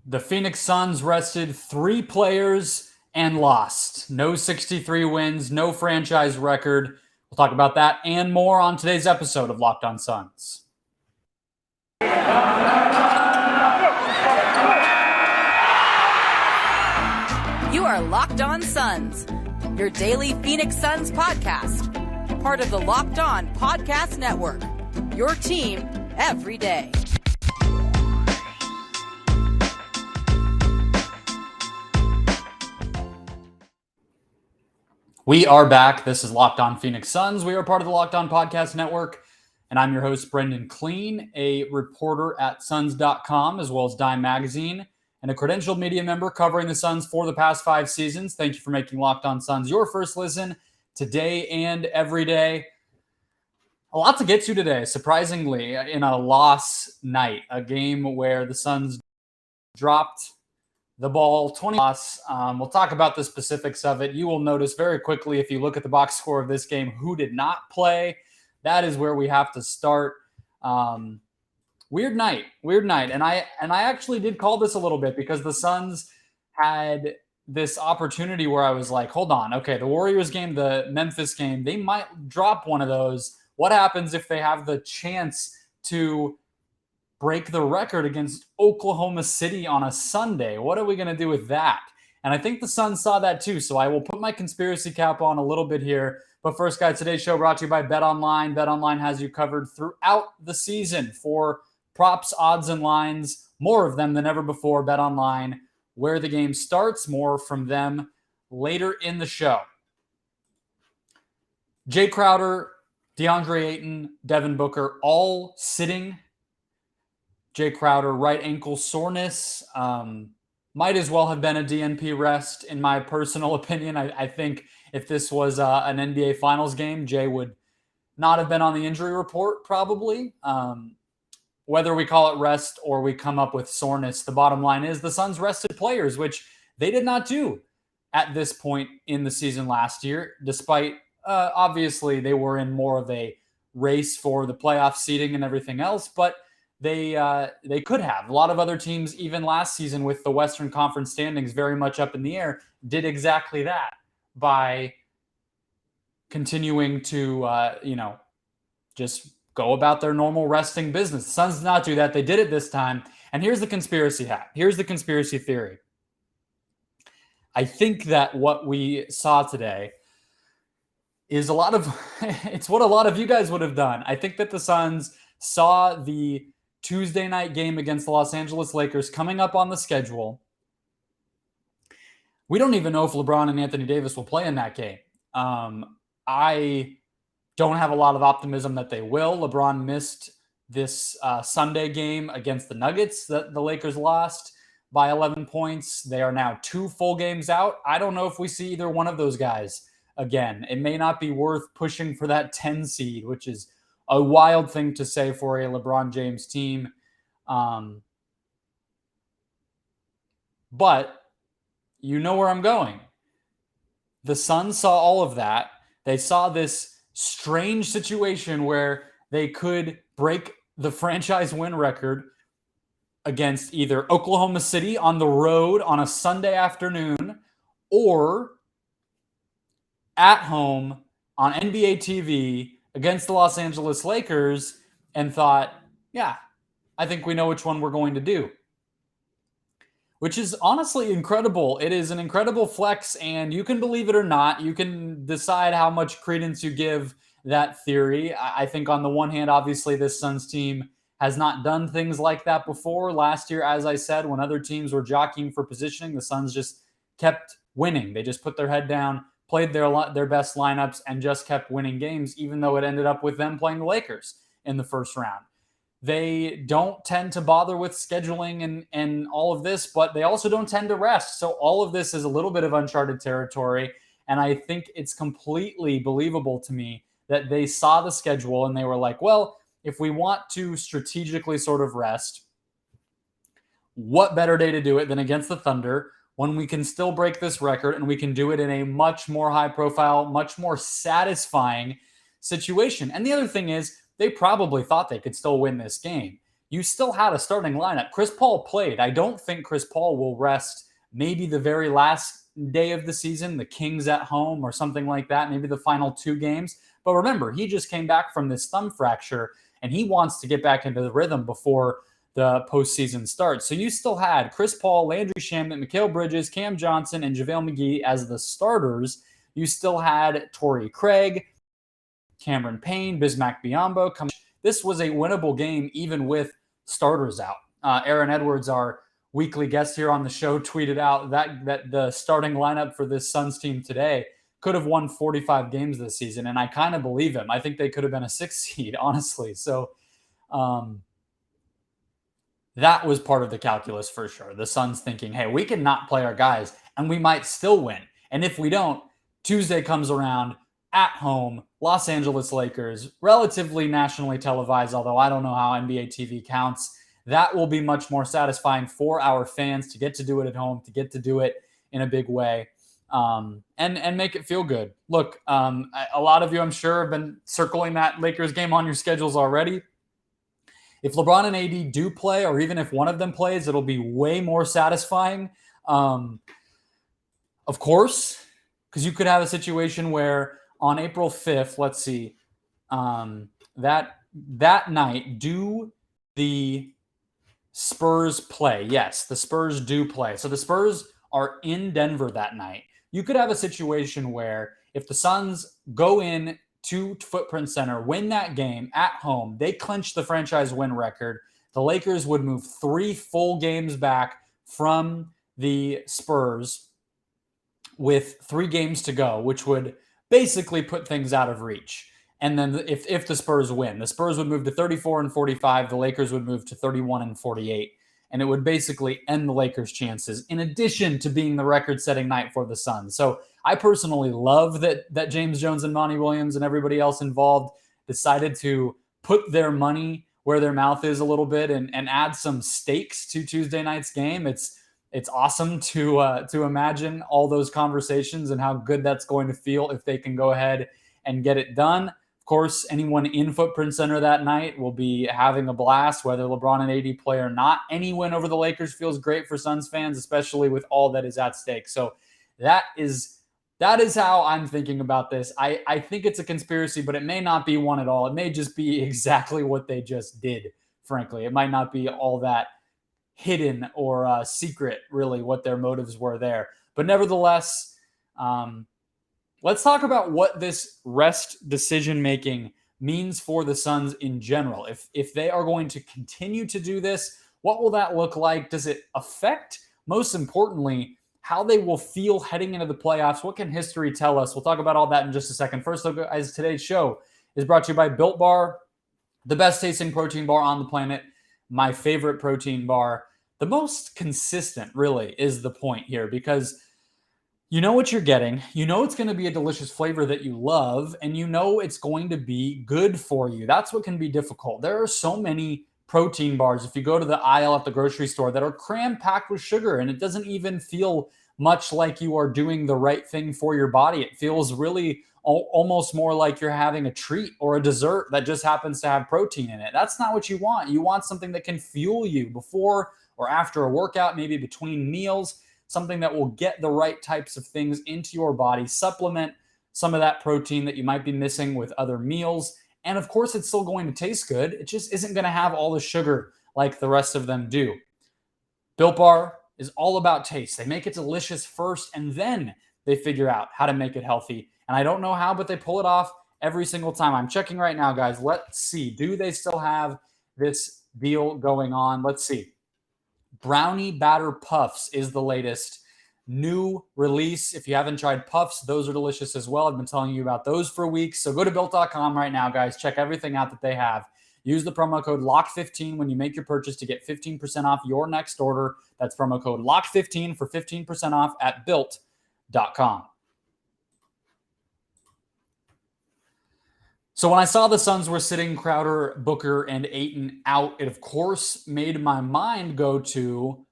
The Phoenix Suns rested 3 players and lost. No 63 wins, no franchise record. We'll talk about that and more on today's episode of Locked On Suns. You are Locked On Suns, your daily Phoenix Suns podcast. Part of the Locked On Podcast Network, your team every day. We are back. This is Locked On Phoenix Suns. We are part of the Locked On Podcast Network, and I'm your host, Brendon Kleen, a reporter at Suns.com, as well as Dime Magazine, and a credentialed media member covering the Suns for the past 5 seasons. Thank you for making Locked On Suns your first listen today and every day. A lot to get to today, surprisingly, in a loss night, a game where the Suns dropped the ball 20 loss. We'll talk about the specifics of it. You will notice very quickly, if you look at the box score of this game, who did not play. That is where we have to start. Weird night. And I actually did call this a little bit because the Suns had this opportunity where I was like, hold on. Okay, the Warriors game, the Memphis game, they might drop one of those. What happens if they have the chance to break the record against Oklahoma City on a Sunday? What are we going to do with that? And I think the Suns saw that too. So I will put my conspiracy cap on a little bit here. But first, guys, today's show brought to you by BetOnline. BetOnline has you covered throughout the season for props, odds, and lines. More of them than ever before. BetOnline, where the game starts. More from them later in the show. Jay Crowder, DeAndre Ayton, Devin Booker, all sitting. Jay Crowder, right ankle soreness. Might as well have been a DNP rest, in my personal opinion. I think if this was an NBA Finals game, Jay would not have been on the injury report, probably. Whether we call it rest or we come up with soreness, the bottom line is the Suns rested players, which they did not do at this point in the season last year, despite obviously they were in more of a race for the playoff seeding and everything else, but they could have. A lot of other teams, even last season with the Western Conference standings very much up in the air, did exactly that by continuing to, just go about their normal resting business. The Suns did not do that. They did it this time. And here's the conspiracy hat. Here's the conspiracy theory. I think that what we saw today is it's what a lot of you guys would have done. I think that the Suns saw the Tuesday night game against the Los Angeles Lakers coming up on the schedule. We don't even know if LeBron and Anthony Davis will play in that game. I don't have a lot of optimism that they will. LeBron missed this Sunday game against the Nuggets that the Lakers lost by 11 points. They are now 2 full games out. I don't know if we see either one of those guys again. It may not be worth pushing for that 10 seed, which is a wild thing to say for a LeBron James team. But you know where I'm going. The Suns saw all of that. They saw this strange situation where they could break the franchise win record against either Oklahoma City on the road on a Sunday afternoon or at home on NBA TV against the Los Angeles Lakers, and thought, yeah, I think we know which one we're going to do. Which is honestly incredible. It is an incredible flex, and you can believe it or not. You can decide how much credence you give that theory. I think on the one hand, obviously, this Suns team has not done things like that before. Last year, as I said, when other teams were jockeying for positioning, the Suns just kept winning. They just put their head down, played their best lineups, and just kept winning games, even though it ended up with them playing the Lakers in the first round. They don't tend to bother with scheduling and all of this, but they also don't tend to rest. So all of this is a little bit of uncharted territory, and I think it's completely believable to me that they saw the schedule and they were like, well, if we want to strategically sort of rest, what better day to do it than against the Thunder, when we can still break this record and we can do it in a much more high profile, much more satisfying situation. And the other thing is, they probably thought they could still win this game. you still had a starting lineup. Chris Paul played. I don't think Chris Paul will rest maybe the very last day of the season, the Kings at home or something like that, maybe the final 2 games. But remember, he just came back from this thumb fracture, and he wants to get back into the rhythm before the postseason starts. So you still had Chris Paul, Landry Shamet, Mikal Bridges, Cam Johnson, and JaVale McGee as the starters. You still had Torrey Craig, Cameron Payne, Bismack Biyombo. This was a winnable game even with starters out. Aaron Edwards, our weekly guest here on the show, tweeted out that the starting lineup for this Suns team today could have won 45 games this season, and I kind of believe him. I think they could have been a 6 seed, honestly. So that was part of the calculus for sure. The Suns thinking, hey, we can not play our guys, and we might still win. And if we don't, Tuesday comes around, at home, Los Angeles Lakers, relatively nationally televised, although I don't know how NBA TV counts. That will be much more satisfying for our fans to get to do it at home, to get to do it in a big way, and make it feel good. Look, a lot of you, I'm sure, have been circling that Lakers game on your schedules already. If LeBron and AD do play, or even if one of them plays, it'll be way more satisfying. Of course, because you could have a situation where on April 5th, let's see, that night, do the Spurs play? Yes, the Spurs do play. So the Spurs are in Denver that night. You could have a situation where if the Suns go in to Footprint Center, win that game at home, they clinch the franchise win record. The Lakers would move 3 full games back from the Spurs with 3 games to go, which would basically put things out of reach. And then if the Spurs win, the Spurs would move to 34-45, the Lakers would move to 31-48, and it would basically end the Lakers' chances, in addition to being the record-setting night for the Suns. So I personally love that James Jones and Monty Williams and everybody else involved decided to put their money where their mouth is a little bit and add some stakes to Tuesday night's game. It's awesome to imagine all those conversations and how good that's going to feel if they can go ahead and get it done. Of course, anyone in Footprint Center that night will be having a blast, whether LeBron and AD play or not. Any win over the Lakers feels great for Suns fans, especially with all that is at stake. So that is how I'm thinking about this. I think it's a conspiracy, but it may not be one at all. It may just be exactly what they just did, frankly. It might not be all that hidden or secret, really, what their motives were there. But nevertheless, let's talk about what this rest decision-making means for the Suns in general. If they are going to continue to do this, what will that look like? Does it affect, most importantly, how they will feel heading into the playoffs? What can history tell us? We'll talk about all that in just a second. First, though, guys, today's show is brought to you by Built Bar, the best-tasting protein bar on the planet, my favorite protein bar. The most consistent, really, is the point here, because you know what you're getting. You know it's going to be a delicious flavor that you love, and you know it's going to be good for you. That's what can be difficult. There are so many protein bars, if you go to the aisle at the grocery store, that are cram-packed with sugar, and it doesn't even feel much like you are doing the right thing for your body. It feels really almost more like you're having a treat or a dessert that just happens to have protein in it. That's not what you want. You want something that can fuel you before or after a workout, maybe between meals, something that will get the right types of things into your body, supplement some of that protein that you might be missing with other meals. And of course, it's still going to taste good. It just isn't going to have all the sugar like the rest of them do. Built Bar is all about taste. They make it delicious first, and then they figure out how to make it healthy. And I don't know how, but they pull it off every single time. I'm checking right now, guys. Let's see. Do they still have this deal going on? Let's see. Brownie Batter Puffs is the latest new release. If you haven't tried Puffs, those are delicious as well. I've been telling you about those for weeks. So go to Built.com right now, guys. Check everything out that they have. Use the promo code LOCK15 when you make your purchase to get 15% off your next order. That's promo code LOCK15 for 15% off at Built.com. So when I saw the Suns were sitting Crowder, Booker, and Ayton out, it of course made my mind go to,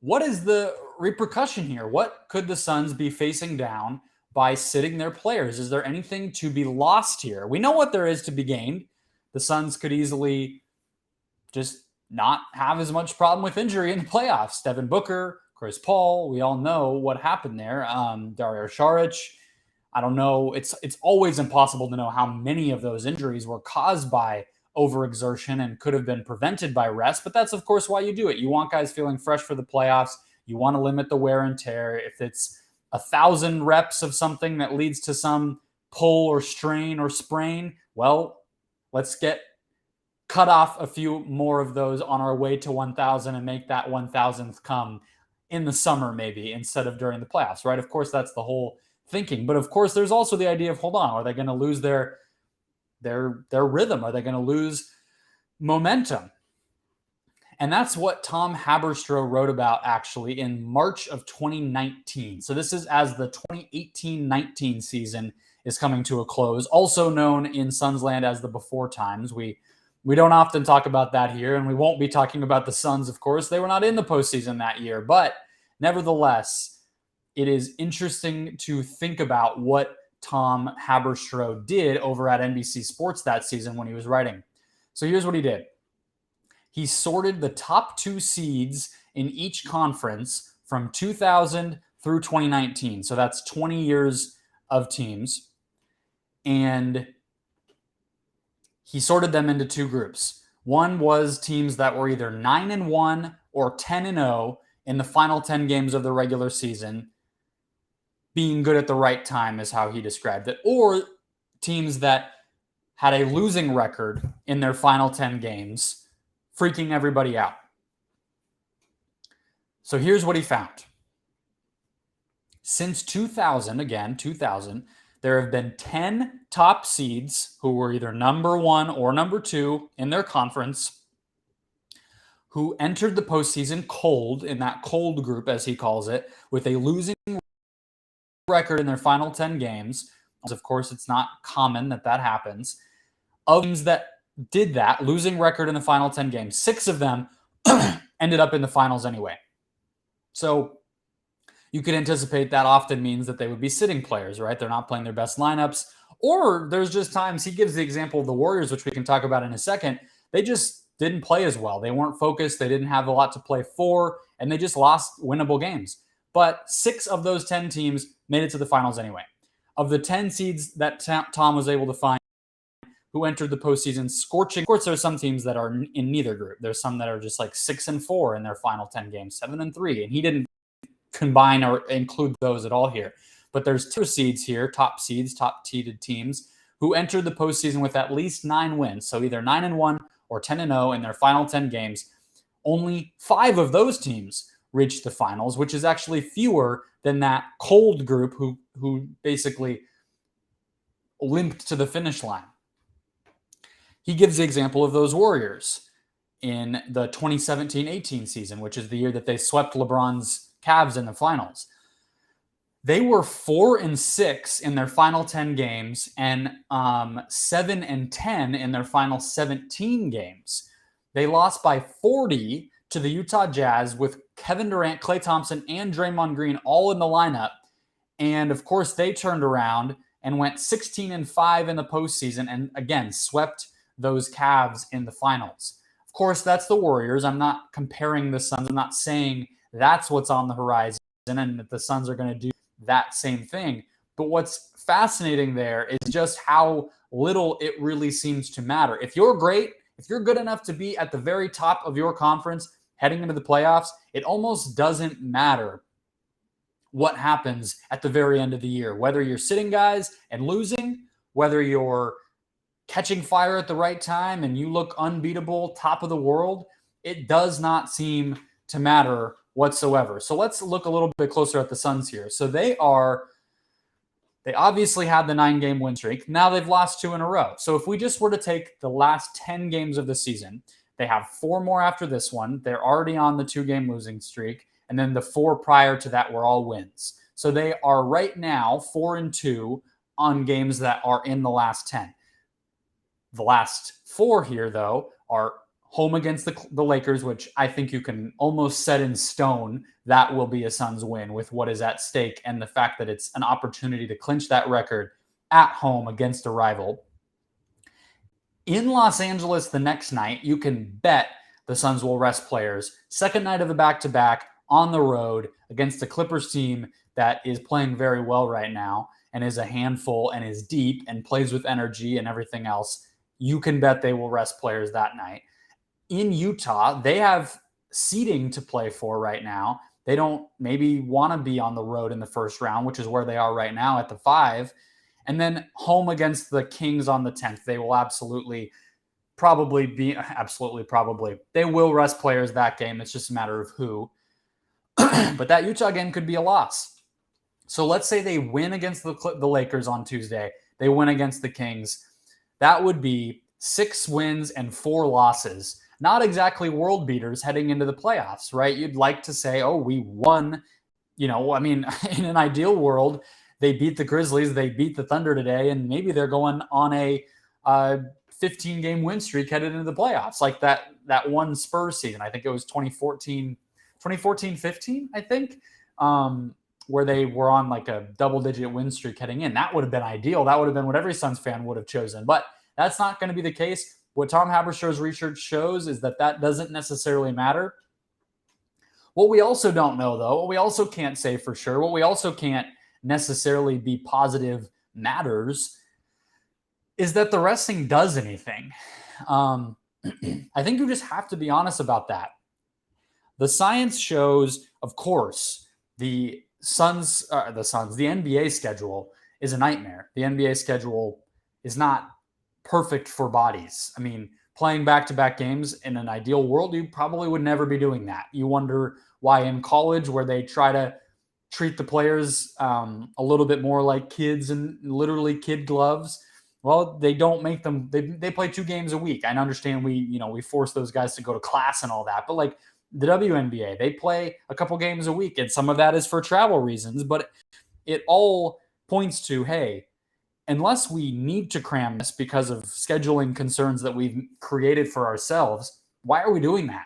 what is the repercussion here? What could the Suns be facing down by sitting their players? Is there anything to be lost here? We know what there is to be gained. The Suns could easily just not have as much problem with injury in the playoffs. Devin Booker, Chris Paul, we all know what happened there. Dario Saric, I don't know. It's always impossible to know how many of those injuries were caused by overexertion and could have been prevented by rest. But that's, of course, why you do it. You want guys feeling fresh for the playoffs. You want to limit the wear and tear. If it's 1,000 reps of something that leads to some pull or strain or sprain, well, let's cut off a few more of those on our way to 1,000 and make that 1,000th come in the summer maybe instead of during the playoffs, right? Of course, that's the whole thinking. But of course, there's also the idea of, hold on, are they going to lose their rhythm? Are they going to lose momentum? And that's what Tom Haberstroh wrote about actually in March of 2019. So this is as the 2018-19 season is coming to a close, also known in Sunsland as the before times. We don't often talk about that here, and we won't be talking about the Suns, of course. They were not in the postseason that year, but nevertheless, it is interesting to think about what Tom Haberstroh did over at NBC Sports that season when he was writing. So here's what he did. He sorted the top 2 seeds in each conference from 2000 through 2019. So that's 20 years of teams. And he sorted them into 2 groups. One was teams that were either 9-1 or 10-0 in the final 10 games of the regular season, being good at the right time is how he described it, or teams that had a losing record in their final 10 games, freaking everybody out. So here's what he found. Since 2000, there have been 10 top seeds who were either number 1 or number 2 in their conference who entered the postseason cold, in that cold group, as he calls it, with a losing record in their final 10 games. Of course, it's not common that happens. Of teams that did that, losing record in the final 10 games, 6 of them ended up in the finals anyway. So you could anticipate that often means that they would be sitting players, right? They're not playing their best lineups. Or there's just times, he gives the example of the Warriors, which we can talk about in a second. They just didn't play as well. They weren't focused. They didn't have a lot to play for, and they just lost winnable games. But 6 of those 10 teams made it to the finals anyway. Of the 10 seeds that Tom was able to find who entered the postseason scorching, of course, there are some teams that are in neither group. There's some that are just like 6-4 in their final 10 games, 7-3, and he didn't combine or include those at all here. But there's 2 seeds here, top seeded teams, who entered the postseason with at least 9 wins. So either 9-1 or 10-0 in their final 10 games. Only 5 of those teams reached the finals, which is actually fewer than that cold group who basically limped to the finish line. He gives the example of those Warriors in the 2017-18 season, which is the year that they swept LeBron's Cavs in the finals. They were 4-6 in their final 10 games and 7-10 in their final 17 games. They lost by 40 to the Utah Jazz with Kevin Durant, Klay Thompson, and Draymond Green all in the lineup. And of course, they turned around and went 16-5 in the postseason and again swept those Cavs in the finals. Of course, that's the Warriors. I'm not comparing the Suns. I'm not saying that's what's on the horizon and that the Suns are going to do that same thing. But what's fascinating there is just how little it really seems to matter. If you're great, if you're good enough to be at the very top of your conference heading into the playoffs, it almost doesn't matter what happens at the very end of the year. Whether you're sitting guys and losing, whether you're catching fire at the right time and you look unbeatable, top of the world, it does not seem to matter whatsoever. So let's look a little bit closer at the Suns here. So they obviously had the 9-game win streak. Now they've lost 2 in a row. So if we just were to take the last 10 games of the season, they have 4 more after this one. They're already on the 2-game losing streak. And then the 4 prior to that were all wins. So they are right now 4-2 on games that are in the last 10. The last 4 here, though, are home against the Lakers, which I think you can almost set in stone that will be a Suns win with what is at stake and the fact that it's an opportunity to clinch that record at home against a rival. In Los Angeles the next night, you can bet the Suns will rest players. Second night of a back-to-back on the road against a Clippers team that is playing very well right now and is a handful and is deep and plays with energy and everything else. You can bet they will rest players that night. In Utah, they have seeding to play for right now. They don't maybe want to be on the road in the first round, which is where they are right now at the 5. And then home against the Kings on the 10th. They will probably. They will rest players that game. It's just a matter of who. But that Utah game could be a loss. So let's say they win against the Lakers on Tuesday. They win against the Kings. That would be 6 wins and 4 losses. Not exactly world beaters heading into the playoffs, right? You'd like to say, oh, we won. In an ideal world, they beat the Grizzlies, they beat the Thunder today, and maybe they're going on a 15-game win streak headed into the playoffs, like that one Spurs season. I think it was 2014-15, I think, where they were on like a double-digit win streak heading in. That would have been ideal. That would have been what every Suns fan would have chosen. But that's not going to be the case. What Tom Habershaw's research shows is that doesn't necessarily matter. What we also don't know, though, what we also can't say for sure, what we also can't necessarily be positive matters, is that the resting does anything. I think you just have to be honest about that. The science shows, of course, the NBA schedule is a nightmare. The NBA schedule is not perfect for bodies. I mean, playing back-to-back games in an ideal world, you probably would never be doing that. You wonder why in college, where they try to treat the players a little bit more like kids and literally kid gloves, well, they don't make them. They play 2 games a week. I understand we force those guys to go to class and all that, but like the WNBA, they play a couple games a week, and some of that is for travel reasons. But it all points to, hey, unless we need to cram this because of scheduling concerns that we've created for ourselves, why are we doing that?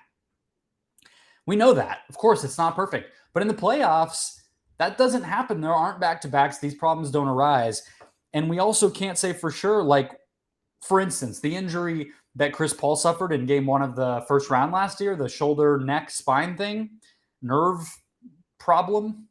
We know that. Of course, it's not perfect. But in the playoffs, that doesn't happen. There aren't back-to-backs. These problems don't arise. And we also can't say for sure, like, for instance, the injury that Chris Paul suffered in game 1 of the first round last year, the shoulder, neck, spine thing, nerve problem,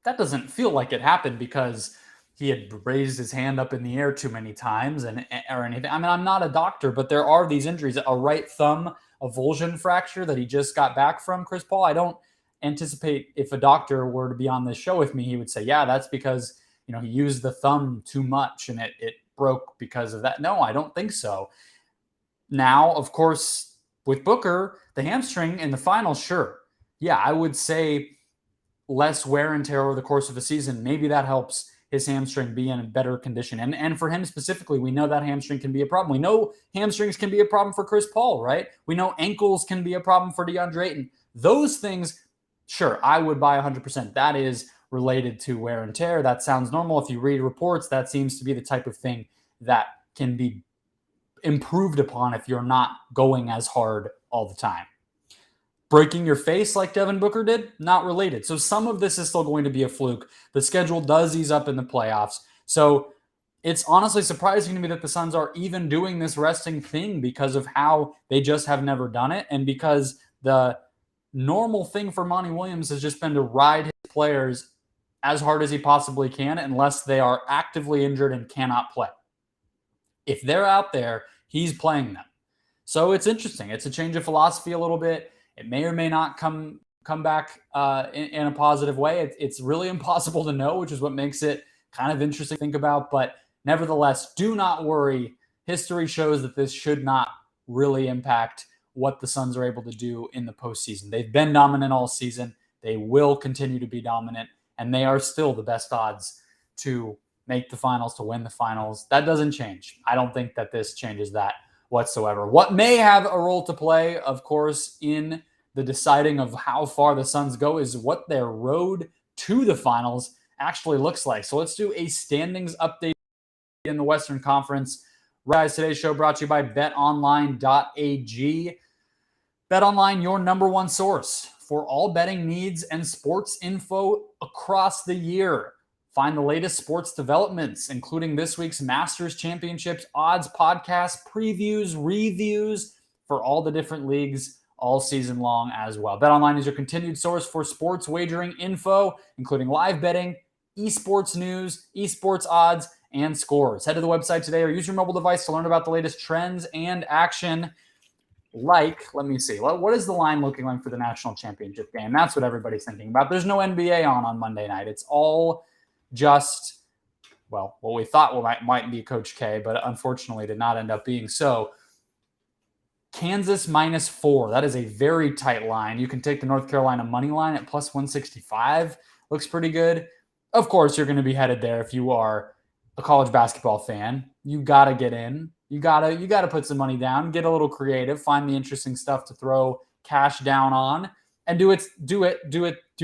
that doesn't feel like it happened because he had raised his hand up in the air too many times or anything. I mean, I'm not a doctor, but there are these injuries. A right thumb avulsion fracture that he just got back from, Chris Paul. I don't anticipate if a doctor were to be on this show with me, he would say, yeah, that's because, he used the thumb too much and it broke because of that. No, I don't think so. Now, of course, with Booker, the hamstring in the final, sure. Yeah, I would say less wear and tear over the course of a season. Maybe that helps his hamstring be in a better condition. And for him specifically, we know that hamstring can be a problem. We know hamstrings can be a problem for Chris Paul, right? We know ankles can be a problem for DeAndre Ayton. Those things, sure, I would buy 100%. That is related to wear and tear. That sounds normal. If you read reports, that seems to be the type of thing that can be improved upon if you're not going as hard all the time. Breaking your face like Devin Booker did, not related. So some of this is still going to be a fluke. The schedule does ease up in the playoffs. So it's honestly surprising to me that the Suns are even doing this resting thing because of how they just have never done it. And because the normal thing for Monty Williams has just been to ride his players as hard as he possibly can unless they are actively injured and cannot play. If they're out there, he's playing them. So it's interesting. It's a change of philosophy a little bit. It may or may not come back in a positive way. It's really impossible to know, which is what makes it kind of interesting to think about. But nevertheless, do not worry. History shows that this should not really impact what the Suns are able to do in the postseason. They've been dominant all season. They will continue to be dominant, and they are still the best odds to make the finals, to win the finals. That doesn't change. I don't think that this changes that whatsoever. What may have a role to play, of course, in the deciding of how far the Suns go is what their road to the finals actually looks like. So let's do a standings update in the Western Conference. Guys, today's show brought to you by BetOnline.ag. BetOnline, your number one source for all betting needs and sports info across the year. Find the latest sports developments, including this week's Masters Championships odds, podcasts, previews, reviews. for all the different leagues all season long as well. BetOnline is your continued source for sports wagering info, including live betting, esports news, esports odds, and scores. Head to the website today or use your mobile device to learn about the latest trends and action. Let me see. What is the line looking like for the national championship game? That's what everybody's thinking about. There's no NBA on Monday night. It's all just, what we thought might be Coach K, but unfortunately did not end up being so. Kansas -4. That is a very tight line. You can take the North Carolina money line at plus 165. Looks pretty good. Of course, you're going to be headed there if you are a college basketball fan. You got to get in. You got to put some money down, get a little creative, find the interesting stuff to throw cash down on, and do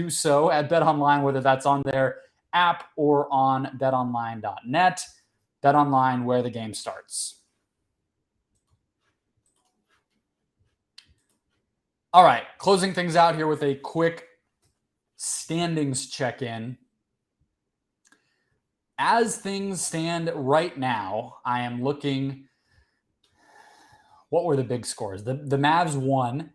so at BetOnline, whether that's on their app or on betonline.net. BetOnline, where the game starts. All right, closing things out here with a quick standings check-in. As things stand right now, I am looking. What were the big scores? The Mavs won.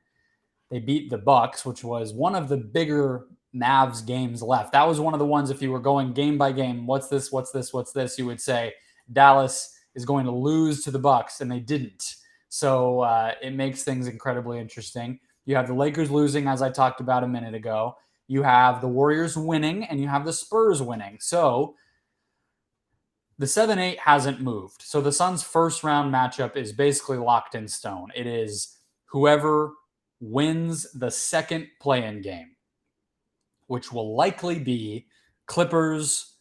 They beat the Bucks, which was one of the bigger Mavs games left. That was one of the ones, if you were going game by game, what's this, you would say Dallas is going to lose to the Bucks, and they didn't. So it makes things incredibly interesting. You have the Lakers losing, as I talked about a minute ago. You have the Warriors winning, and you have the Spurs winning. So the 7-8 hasn't moved. So the Suns' first round matchup is basically locked in stone. It is whoever wins the second play-in game, which will likely be Clippers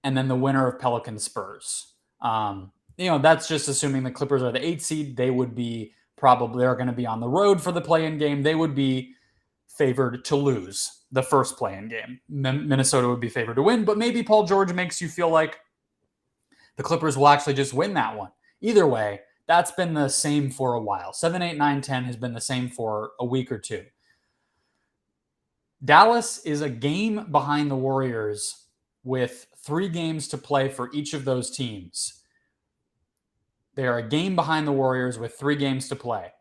and then the winner of Pelicans Spurs. That's just assuming the Clippers are the 8 seed. They're going to be on the road for the play-in game. They would be favored to lose the first play-in game. Minnesota would be favored to win, but maybe Paul George makes you feel like the Clippers will actually just win that one. Either way, that's been the same for a while. 7, 8, 9, 10 has been the same for a week or two. Dallas is a game behind the Warriors with 3 games to play for each of those teams. They are a game behind the Warriors with 3 games to play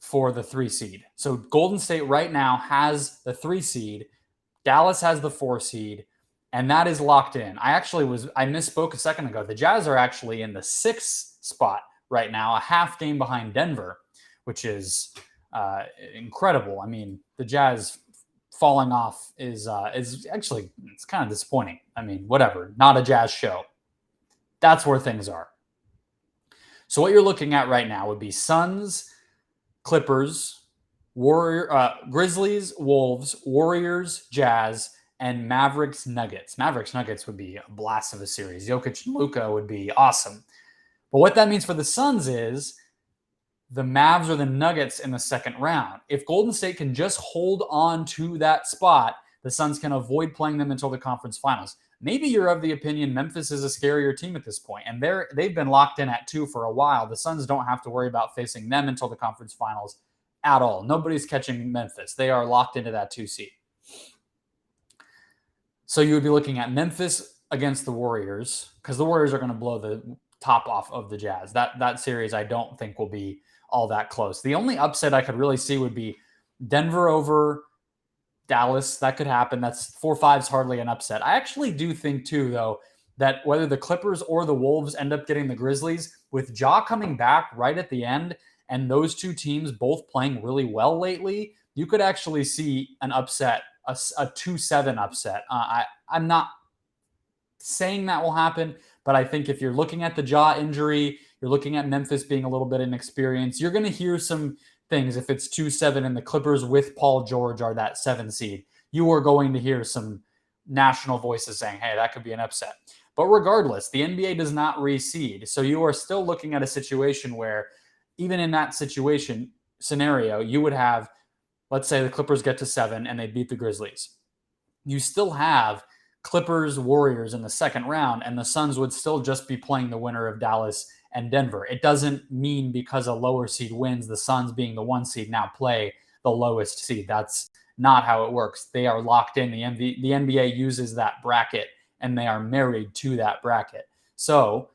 for the 3 seed. So Golden State right now has the 3 seed. Dallas has the 4 seed, and that is locked in. I misspoke a second ago. The Jazz are actually in the 6th spot right now, a half game behind Denver, which is incredible. I mean, the Jazz falling off is actually, it's kind of disappointing. I mean, whatever, not a Jazz show. That's where things are. So what you're looking at right now would be Suns, Clippers, Grizzlies, Wolves, Warriors, Jazz, and Mavericks, Nuggets. Mavericks, Nuggets would be a blast of a series. Jokic and Luka would be awesome. But what that means for the Suns is the Mavs or the Nuggets in the second round. If Golden State can just hold on to that spot, the Suns can avoid playing them until the conference finals. Maybe you're of the opinion Memphis is a scarier team at this point, and they've been locked in at 2 for a while. The Suns don't have to worry about facing them until the conference finals at all. Nobody's catching Memphis. They are locked into that 2 seed. So you would be looking at Memphis against the Warriors, because the Warriors are going to blow the top off of the Jazz. That series I don't think will be all that close. The only upset I could really see would be Denver over Dallas. That could happen. That's 4-5 is hardly an upset. I actually do think too, though, that whether the Clippers or the Wolves end up getting the Grizzlies, with Ja coming back right at the end and those 2 teams both playing really well lately, you could actually see an upset, a 2-7 upset. I'm not saying that will happen, but I think if you're looking at the Ja injury, you're looking at Memphis being a little bit inexperienced, you're going to hear some things. If it's 2-7 and the Clippers with Paul George are that 7 seed, you are going to hear some national voices saying, hey, that could be an upset. But regardless, the NBA does not reseed. So you are still looking at a situation where even in that scenario, you would have, let's say the Clippers get to 7 and they beat the Grizzlies. You still have Clippers, Warriors in the second round, and the Suns would still just be playing the winner of Dallas and Denver. It doesn't mean because a lower seed wins, the Suns being the 1 seed now play the lowest seed. That's not how it works. They are locked in. The NBA uses that bracket, and they are married to that bracket. So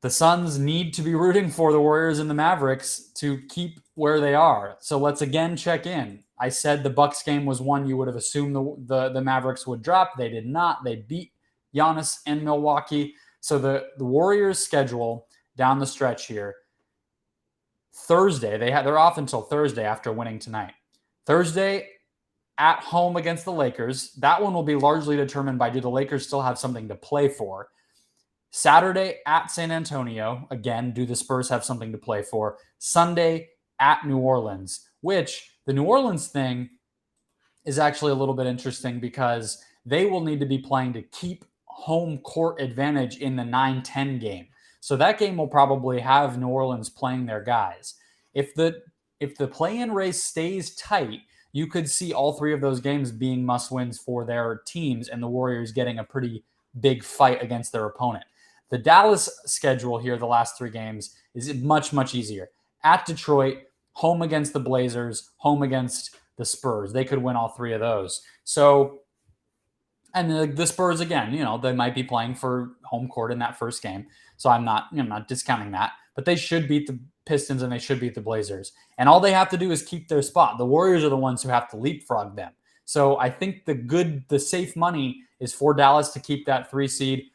the Suns need to be rooting for the Warriors and the Mavericks to keep where they are. So let's again check in. I said the Bucks game was one you would have assumed the Mavericks would drop. They did not. They beat Giannis and Milwaukee. So the Warriors' schedule down the stretch here, Thursday, they're off until Thursday after winning tonight. Thursday at home against the Lakers. That one will be largely determined by, do the Lakers still have something to play for? Saturday at San Antonio. Again, do the Spurs have something to play for? Sunday at New Orleans, which the New Orleans thing is actually a little bit interesting because they will need to be playing to keep home court advantage in the 9-10 game. So that game will probably have New Orleans playing their guys. If the play-in race stays tight, you could see all three of those games being must-wins for their teams and the Warriors getting a pretty big fight against their opponent. The Dallas schedule here, the last three games, is much, much easier. At Detroit, home against the Blazers, home against the Spurs. They could win all three of those. So, and the Spurs, again, they might be playing for home court in that first game. So I'm not discounting that. But they should beat the Pistons and they should beat the Blazers. And all they have to do is keep their spot. The Warriors are the ones who have to leapfrog them. So I think the safe money is for Dallas to keep that 3 seed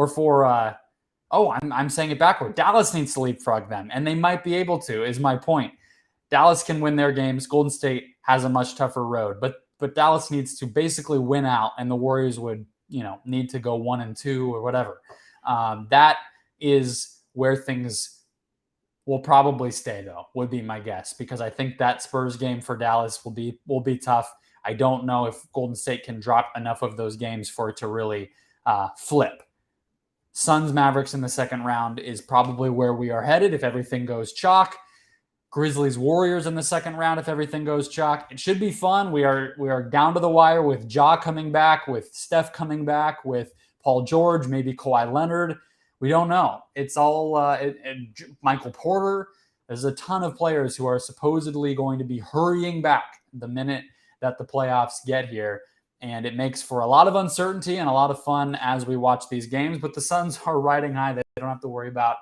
I'm saying it backward. Dallas needs to leapfrog them, and they might be able to, is my point. Dallas can win their games. Golden State has a much tougher road, but Dallas needs to basically win out, and the Warriors would, need to go 1-2 or whatever. That is where things will probably stay, though, would be my guess, because I think that Spurs game for Dallas will be tough. I don't know if Golden State can drop enough of those games for it to really flip. Suns Mavericks in the second round is probably where we are headed if everything goes chalk. Grizzlies Warriors in the second round if everything goes chalk. It should be fun. We are down to the wire with Ja coming back, with Steph coming back, with Paul George, maybe Kawhi Leonard. We don't know. It's all Michael Porter. There's a ton of players who are supposedly going to be hurrying back the minute that the playoffs get here. And it makes for a lot of uncertainty and a lot of fun as we watch these games. But the Suns are riding high. They don't have to worry about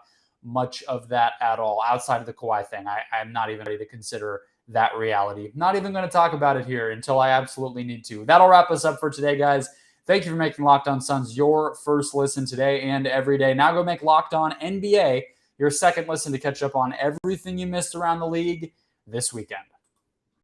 much of that at all outside of the Kawhi thing. I'm not even ready to consider that reality. Not even going to talk about it here until I absolutely need to. That'll wrap us up for today, guys. Thank you for making Locked On Suns your first listen today and every day. Now go make Locked On NBA your second listen to catch up on everything you missed around the league this weekend.